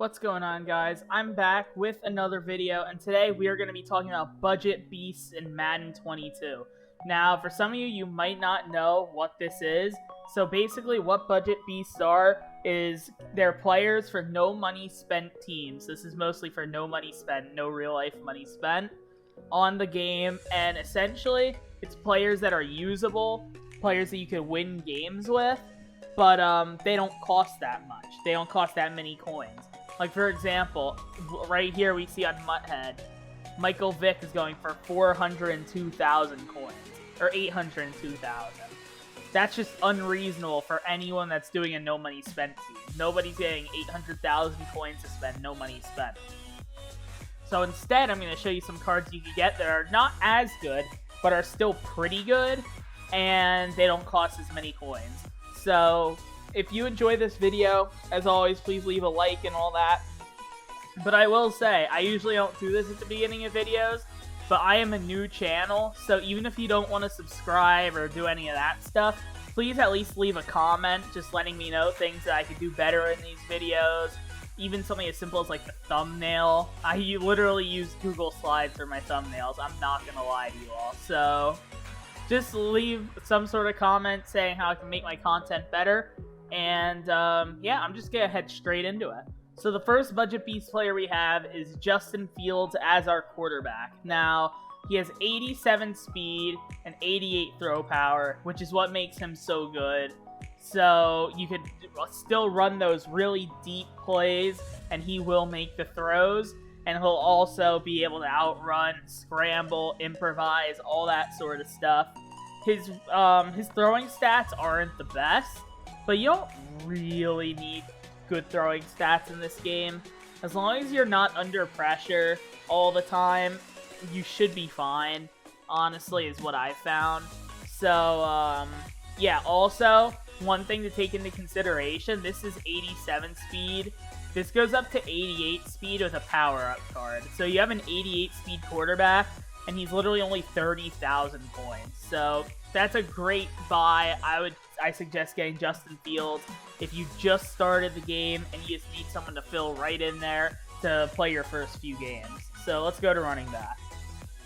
What's going on, guys? I'm back with another video, and today we are going to be talking about budget beasts in Madden 22. Now, for some of you, you might not know what this is. So basically, what budget beasts are is they're players for no money spent teams. This is mostly for no money spent, no real life money spent on the game, and essentially, it's players that are usable, players that you can win games with, but they don't cost that much. They don't cost that many coins. Like, for example, right here we see on Mutthead, Michael Vick is going for 402,000 coins, or 802,000. That's just unreasonable for anyone that's doing a no money spent team. Nobody's getting 800,000 coins to spend, no money spent. So instead, I'm going to show you some cards you can get that are not as good, but are still pretty good, and they don't cost as many coins. So if you enjoy this video, as always, please leave a like and all that. But I will say, I usually don't do this at the beginning of videos, but I am a new channel, so even if you don't want to subscribe or do any of that stuff, please at least leave a comment just letting me know things that I could do better in these videos. Even something as simple as like the thumbnail. I literally use Google Slides for my thumbnails, I'm not going to lie to you all. So just leave some sort of comment saying how I can make my content better. And yeah, I'm just going to head straight into it. So the first budget beast player we have is Justin Fields as our quarterback. Now, he has 87 speed and 88 throw power, which is what makes him so good. So you could still run those really deep plays, and he will make the throws. And he'll also be able to outrun, scramble, improvise, all that sort of stuff. His throwing stats aren't the best, but you don't really need good throwing stats in this game. As long as you're not under pressure all the time, you should be fine, honestly, is what I found. So, yeah, also, one thing to take into consideration, this is 87 speed. This goes up to 88 speed with a power-up card. So you have an 88 speed quarterback, and he's literally only 30,000 points. So that's a great buy. I suggest getting Justin Fields if you just started the game and you just need someone to fill right in there to play your first few games. So let's go to running back.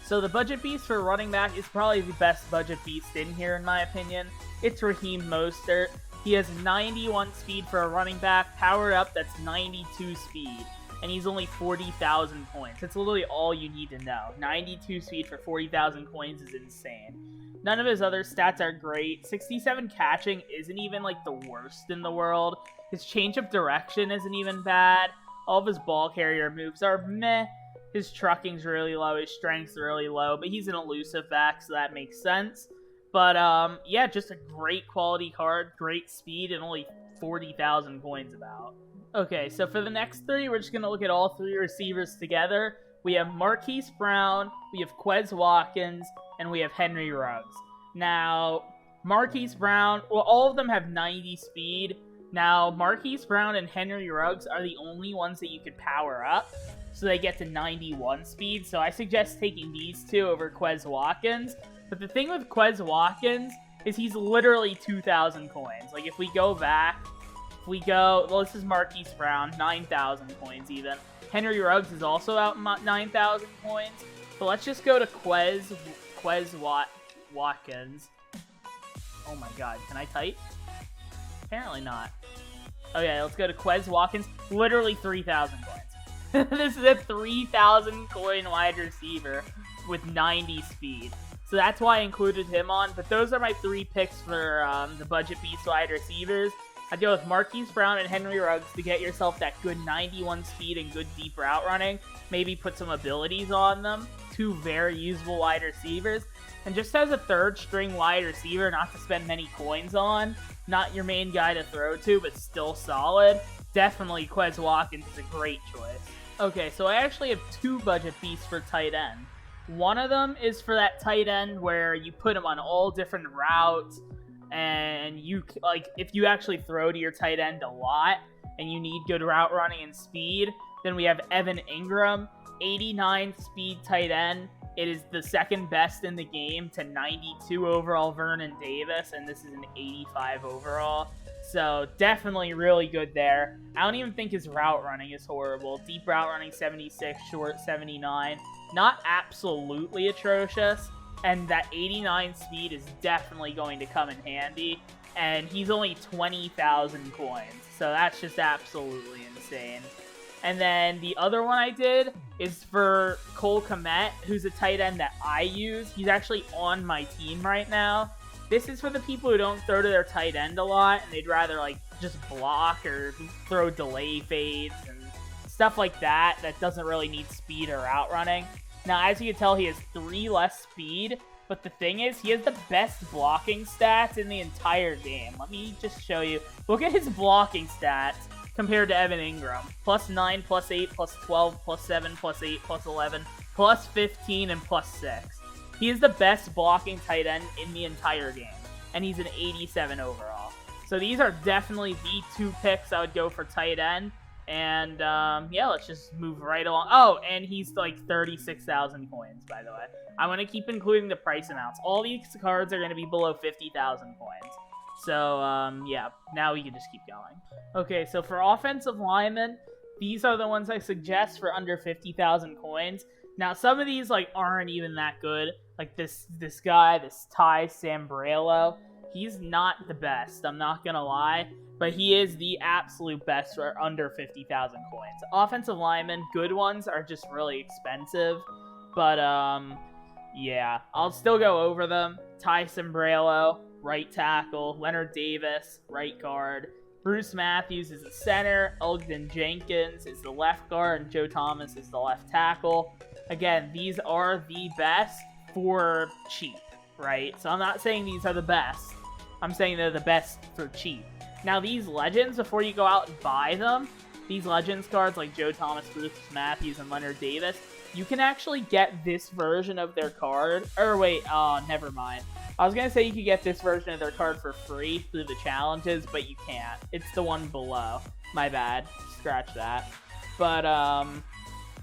So the budget beast for running back is probably the best budget beast in here in my opinion. It's Raheem Mostert. He has 91 speed for a running back, powered up that's 92 speed, and he's only 40,000 points. That's literally all you need to know. 92 speed for 40,000 coins is insane. None of his other stats are great. 67 catching isn't even like the worst in the world. His change of direction isn't even bad. All of his ball carrier moves are meh. His trucking's really low, his strength's really low, but he's an elusive back, so that makes sense. But, yeah, just a great quality card, great speed, and only 40,000 coins about. Okay, so for the next three, we're just going to look at all three receivers together. We have Marquise Brown, we have Quez Watkins, and we have Henry Ruggs. Now, Marquise Brown, well, all of them have 90 speed. Now, Marquise Brown and Henry Ruggs are the only ones that you could power up, so they get to 91 speed. So I suggest taking these two over Quez Watkins. But the thing with Quez Watkins is he's literally 2,000 coins. Like, if we go back, well, this is Marquise Brown, 9,000 coins even. Henry Ruggs is also out 9,000 coins. But let's just go to Quez Watkins. Oh my god, can I type? Apparently not. Okay, let's go to Quez Watkins. Literally 3,000 coins. This is a 3,000 coin wide receiver with 90 speed. So that's why I included him on. But those are my three picks for the budget beast wide receivers. I'd go with Marquise Brown and Henry Ruggs to get yourself that good 91 speed and good deep route running. Maybe put some abilities on them. Two very usable wide receivers. And just as a third string wide receiver, not to spend many coins on, not your main guy to throw to, but still solid, definitely Quez Watkins is a great choice. Okay, so I actually have two budget beasts for tight end. One of them is for that tight end where you put him on all different routes, and you, like, if you actually throw to your tight end a lot, and you need good route running and speed, then we have Evan Ingram, 89 speed tight end. It is the second best in the game to 92 overall Vernon Davis, and this is an 85 overall. So definitely really good there. I don't even think his route running is horrible. Deep route running 76, short 79. Not absolutely atrocious. And that 89 speed is definitely going to come in handy. And he's only 20,000 coins. So that's just absolutely insane. And then the other one I did is for Cole Kmet, who's a tight end that I use. He's actually on my team right now. This is for the people who don't throw to their tight end a lot, and they'd rather, like, just block or throw delay fades and stuff like that that doesn't really need speed or route running. Now, as you can tell, he has 3 less speed, but the thing is, he has the best blocking stats in the entire game. Let me just show you. Look at his blocking stats compared to Evan Ingram. Plus 9, plus 8, plus 12, plus 7, plus 8, plus 11, plus 15, and plus 6. He is the best blocking tight end in the entire game, and he's an 87 overall. So these are definitely the 2 picks I would go for tight end. And, yeah, let's just move right along. Oh, and he's like 36,000 coins, by the way. I want to keep including the price amounts. All these cards are going to be below 50,000 coins. So, yeah, now we can just keep going. Okay, so for offensive linemen, these are the ones I suggest for under 50,000 coins. Now, some of these, like, aren't even that good. Like, this guy, this Ty Sambrailo, he's not the best, I'm not gonna lie. But he is the absolute best for under 50,000 coins. Offensive linemen, good ones, are just really expensive. But, yeah, I'll still go over them. Ty Sambrailo, right tackle. Leonard Davis, right guard. Bruce Matthews is the center. Ogden Jenkins is the left guard. And Joe Thomas is the left tackle. Again, these are the best for cheap, right? So I'm not saying these are the best. I'm saying they're the best for cheap. Now, these Legends, before you go out and buy them, these Legends cards like Joe Thomas, Bruce Matthews, and Leonard Davis, you can actually get this version of their card. Or wait, never mind. I was going to say you could get this version of their card for free through the challenges, but you can't. It's the one below. My bad. Scratch that. But,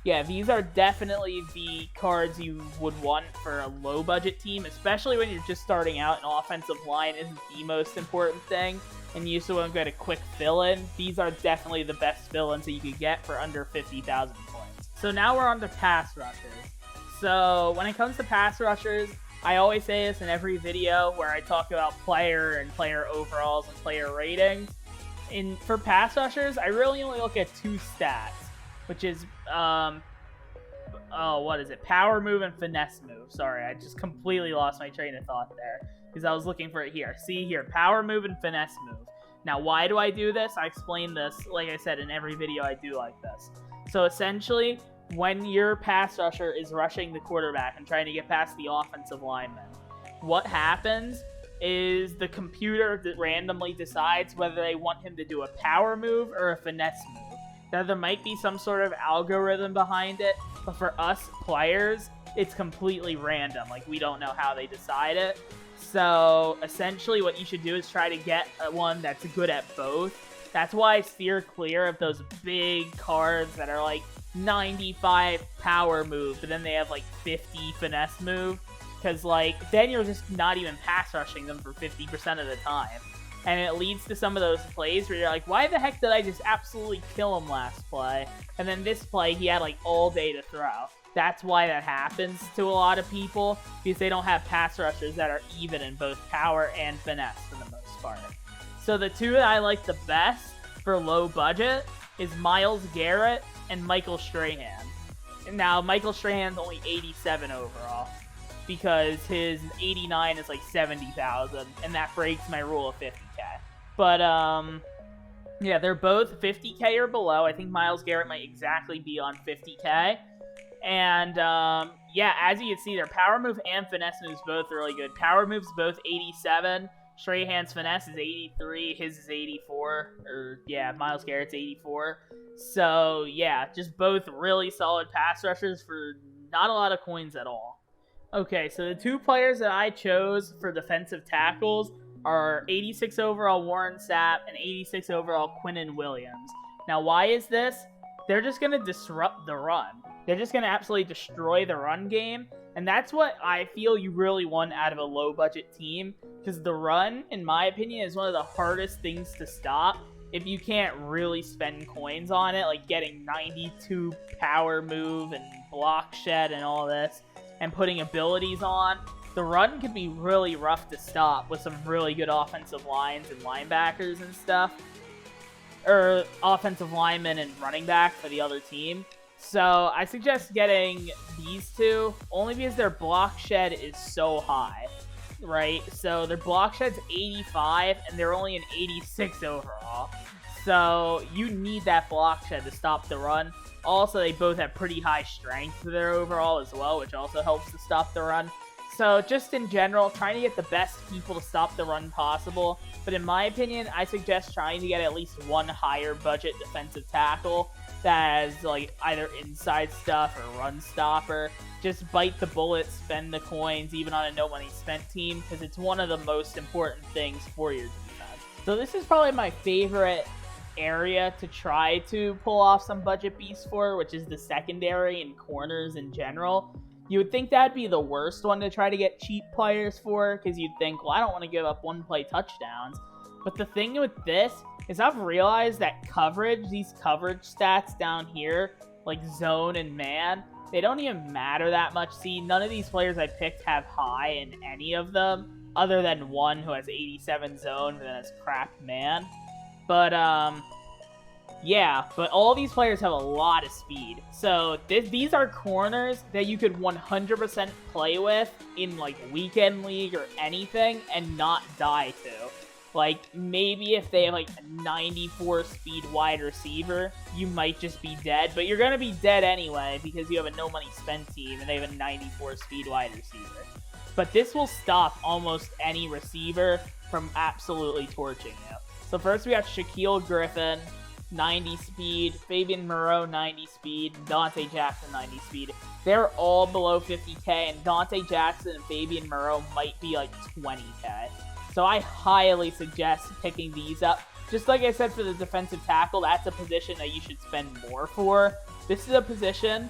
yeah, these are definitely the cards you would want for a low-budget team, especially when you're just starting out and offensive line isn't the most important thing, and you still want to get a quick fill-in. These are definitely the best fill-ins that you could get for under 50,000 coins. So now we're on to pass rushers. So when it comes to pass rushers, I always say this in every video where I talk about player and player overalls and player ratings. For pass rushers, I really only look at 2 stats, which is, what is it? Power move and finesse move. Sorry, I just completely lost my train of thought there because I was looking for it here. See here, power move and finesse move. Now, why do I do this? I explain this, like I said, in every video I do like this. So essentially, when your pass rusher is rushing the quarterback and trying to get past the offensive lineman, what happens is the computer that randomly decides whether they want him to do a power move or a finesse move. Now, there might be some sort of algorithm behind it, but for us players, it's completely random. Like, we don't know how they decide it. So, essentially, what you should do is try to get one that's good at both. That's why I steer clear of those big cards that are, like, 95 power move, but then they have, like, 50 finesse move. Because, like, then you're just not even pass rushing them for 50% of the time. And it leads to some of those plays where you're like, why the heck did I just absolutely kill him last play? And then this play, he had, like, all day to throw. That's why that happens to a lot of people, because they don't have pass rushers that are even in both power and finesse for the most part. So the 2 that I like the best for low budget is Myles Garrett and Michael Strahan. Now, Michael Strahan's only 87 overall, because his 89 is like 70,000, and that breaks my rule of 50k. But, yeah, they're both 50k or below. I think Myles Garrett might exactly be on 50k. And, yeah, as you can see, their power move and finesse moves both really good. Power moves both 87. Strahan's finesse is 83. His is 84. Or, yeah, Myles Garrett's 84. So, yeah, just both really solid pass rushers for not a lot of coins at all. Okay, so the 2 players that I chose for defensive tackles are 86 overall Warren Sapp and 86 overall Quinnen Williams. Now, why is this? They're just going to disrupt the run. they're just going to absolutely destroy the run game. And that's what I feel you really want out of a low-budget team, because the run, in my opinion, is one of the hardest things to stop if you can't really spend coins on it, like getting 92 power move and block shed and all this, and putting abilities on. The run can be really rough to stop with some really good offensive lines and linebackers and stuff. Or offensive linemen and running back for the other team. So I suggest getting these two, only because their block shed is so high, right? So their block shed's 85, and they're only an 86 overall. So you need that block shed to stop the run. Also, they both have pretty high strength for their overall as well, which also helps to stop the run. So just in general, trying to get the best people to stop the run possible. But in my opinion, I suggest trying to get at least one higher budget defensive tackle that has like either inside stuff or run stopper. Just bite the bullet, spend the coins, even on a no money spent team, because it's one of the most important things for your defense. So this is probably my favorite area to try to pull off some budget beasts for, which is the secondary and corners in general. You would think that'd be the worst one to try to get cheap players for, because you'd think, well, I don't want to give up one-play touchdowns. But the thing with this is I've realized that coverage, these coverage stats down here, like zone and man, they don't even matter that much. See, none of these players I picked have high in any of them, other than one who has 87 zone, but then has crap man. But, yeah, but all these players have a lot of speed. So these are corners that you could 100% play with in like weekend league or anything and not die to. Like maybe if they have like a 94 speed wide receiver, you might just be dead. But you're going to be dead anyway because you have a no money spent team and they have a 94 speed wide receiver. But this will stop almost any receiver from absolutely torching you. So first we have Shaquille Griffin, 90 speed, Fabian Moreau, 90 speed, Dante Jackson, 90 speed. They're all below 50k, and Dante Jackson and Fabian Moreau might be like 20k. So I highly suggest picking these up. Just like I said for the defensive tackle, that's a position that you should spend more for. This is a position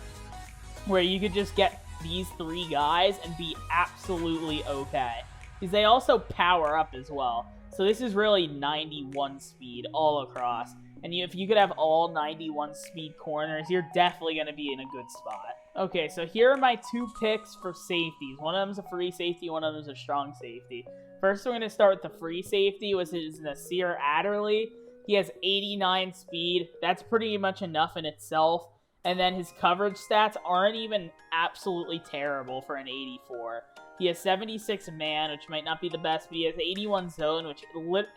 where you could just get these three guys and be absolutely okay. Because they also power up as well. So this is really 91 speed all across. And if you could have all 91 speed corners, you're definitely going to be in a good spot. Okay, so here are my two picks for safeties. One of them's a free safety, one of them's a strong safety. First, we're going to start with the free safety, which is Nasir Adderley. He has 89 speed. That's pretty much enough in itself. And then his coverage stats aren't even absolutely terrible for an 84. He has 76 man, which might not be the best, but he has 81 zone, which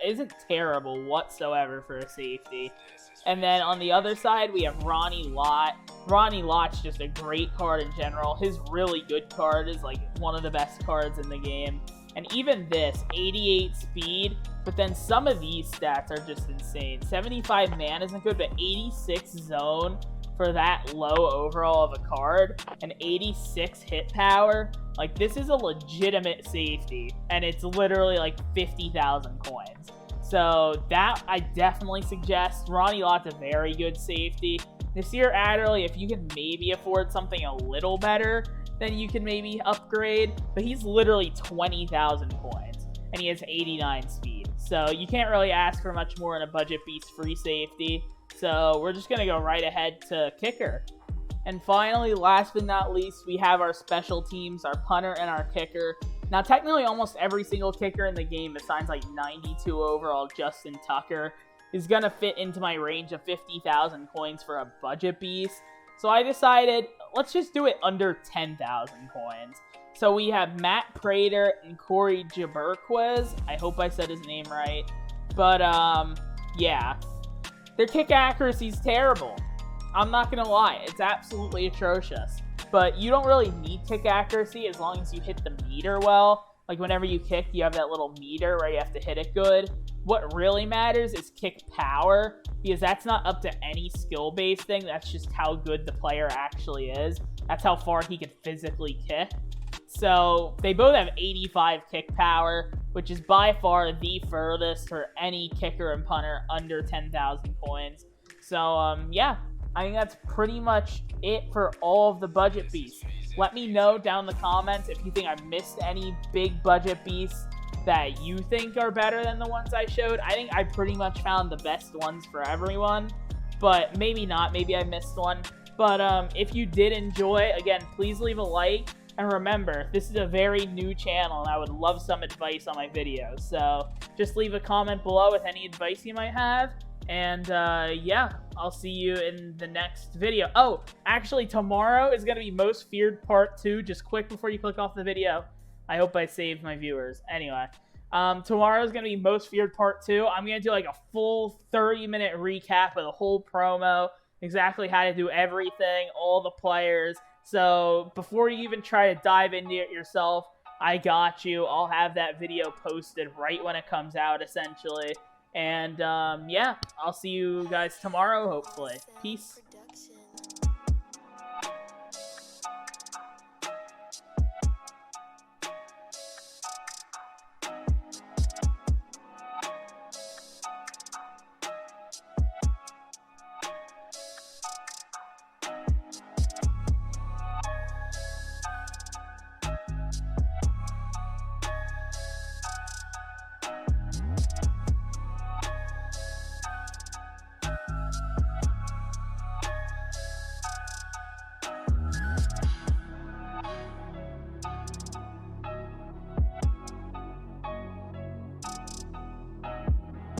isn't terrible whatsoever for a safety. And then on the other side, we have Ronnie Lott. Ronnie Lott's just a great card in general. His really good card is like one of the best cards in the game. And even this, 88 speed, but then some of these stats are just insane. 75 man isn't good, but 86 zone for that low overall of a card, and 86 hit power. Like, this is a legitimate safety, and it's literally like 50,000 coins. So that I definitely suggest. Ronnie Lott's a very good safety. Nasir Adderley, if you can maybe afford something a little better, then you can maybe upgrade. But he's literally 20,000 coins, and he has 89 speed. So you can't really ask for much more in a budget beast free safety. So we're just going to go right ahead to kicker. And finally, last but not least, we have our special teams, our punter and our kicker. Now, technically, almost every single kicker in the game, besides like 92 overall Justin Tucker, is going to fit into my range of 50,000 coins for a budget beast. So I decided, let's just do it under 10,000 coins. So we have Matt Prater and Corey Jaberquez. I hope I said his name right. But, yeah. Their kick accuracy is terrible. I'm not going to lie. It's absolutely atrocious. But you don't really need kick accuracy as long as you hit the meter well. Like whenever you kick, you have that little meter where you have to hit it good. What really matters is kick power, because that's not up to any skill-based thing. That's just how good the player actually is. That's how far he can physically kick. So they both have 85 kick power, which is by far the furthest for any kicker and punter under 10,000 coins. So, yeah, I think that's pretty much it for all of the budget beasts. Let me know down in the comments if you think I missed any big budget beasts that you think are better than the ones I showed. I think I pretty much found the best ones for everyone, but maybe not. Maybe I missed one. But if you did enjoy, again, please leave a like. And remember, this is a very new channel, and I would love some advice on my videos. So just leave a comment below with any advice you might have. And yeah, I'll see you in the next video. Oh, actually, tomorrow is going to be Most Feared Part 2. Just quick before you click off the video. I hope I saved my viewers. Anyway, tomorrow is going to be Most Feared Part 2. I'm going to do like a full 30-minute recap of the whole promo, exactly how to do everything, all the players. So before you even try to dive into it yourself, I got you. I'll have that video posted right when it comes out, essentially. And yeah, I'll see you guys tomorrow, hopefully. Peace.